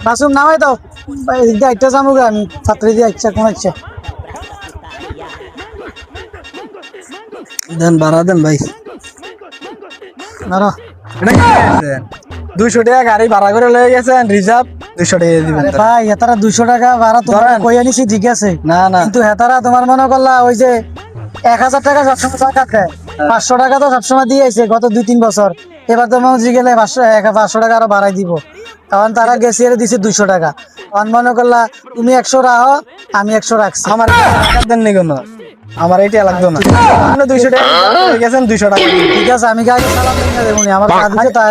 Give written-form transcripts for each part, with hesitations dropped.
মাসুম নামাই দাও এদিকে একটা যাবো আমি ছাত্রী দিয়ে ইচ্ছা কোন ইচ্ছা দেন ভাড়া দেন ভাই। ধরো 200 টাকা গাড়ি ভাড়া করে লয়ে গেছেন, রিজার্ভ 200 টাকা দিবেন। আরে ভাই হেতারা 200 টাকা ভাড়া তোমার ধরেন। কই আনিছি ঠিক আছে, না না কিন্তু হেতারা তোমার মনে করলা ওই যে 1000 টাকা সবসময় টাকা দেয়, 500 টাকা তো সবসময় দিয়েছে গত 2-3 বছর। এবার তোমার গেলে 500 টাকা আরো বাড়াই দিব, কারণ তারা গেছে দিছে 200 টাকা। কারণ মনে করলা তুমি 100 রাখো আমি 100 রাখছি। আমার টাকা দেন নি কোনো, আমার এইটা লাগতো না। আপনি 200 টাকা লয়ে গেছেন, 200 টাকা দিবেন। ঠিক আছে আমি আগে সালাম দিয়ে দেবো আমার কাছে তাই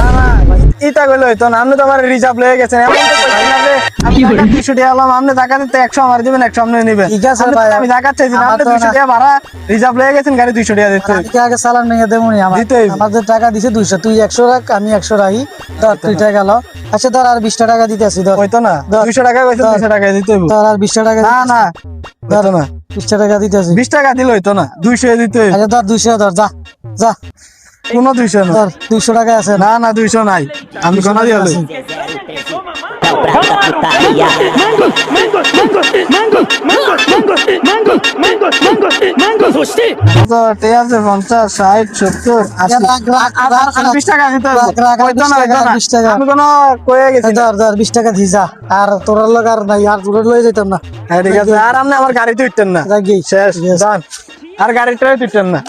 না না ভাই, ইটা কইলে হইতো না। আপনি তো আমার রিজার্ভ লয়ে গেছেন, এমন তো কইছেন না যে আমি টাকা 200 টাকা আলাম, আপনি টাকা দিতে 100 আমার দিবেন, 100 আপনি নেবেন। ঠিক আছে আপনি ভাই, আমি টাকা চাইছি না, আমার আপনি তো 200 না। টাকা ভাড়া রিজার্ভ লয়ে গেছেন, গাড়ি 200 টাকা দিতে হইবে। আমি আগে সালাম নিয়ে দেবো দিতে হইবে। আমাদের টাকা দিছে 200, তুই 100 রাখ আমি 100 রাখি, ধর তুই টাকা গেল। আচ্ছা ধর আর 20 টাকা দিতে আসি, ধর হইতো না, 200 টাকা কইছেন, 200 টাকা দিতে হইবে। ধর আর 20 টাকা না না হইতো না, 20 টাকা দিতে আসি। 20 টাকা দিলে হইতো না, 200 দিতে হইবে। আচ্ছা ধর 200 ধর, যা যা কোনো 200 না, ধর 200 টাকা আছে না না 200 নাই, আমি কোনা দিয়ে লই। তো ঠিক আছে, 50, 60, 70, 80, আর 20 টাকা দিতে হইবে। হইতো না, হইতো না। 20 টাকা আমি কোনো কয়ে গেছি না। ধর ধর 20 টাকা দি যা, আর তোর লোক আর নাই, আর তোর লয়ে যেতাম না। হ্যাঁ ঠিক আছে, আর আপনি আমার গাড়িতে উঠতেন না, যাক গিয়ে শেষ, যান। আর গাড়িটাই তুলতেন না।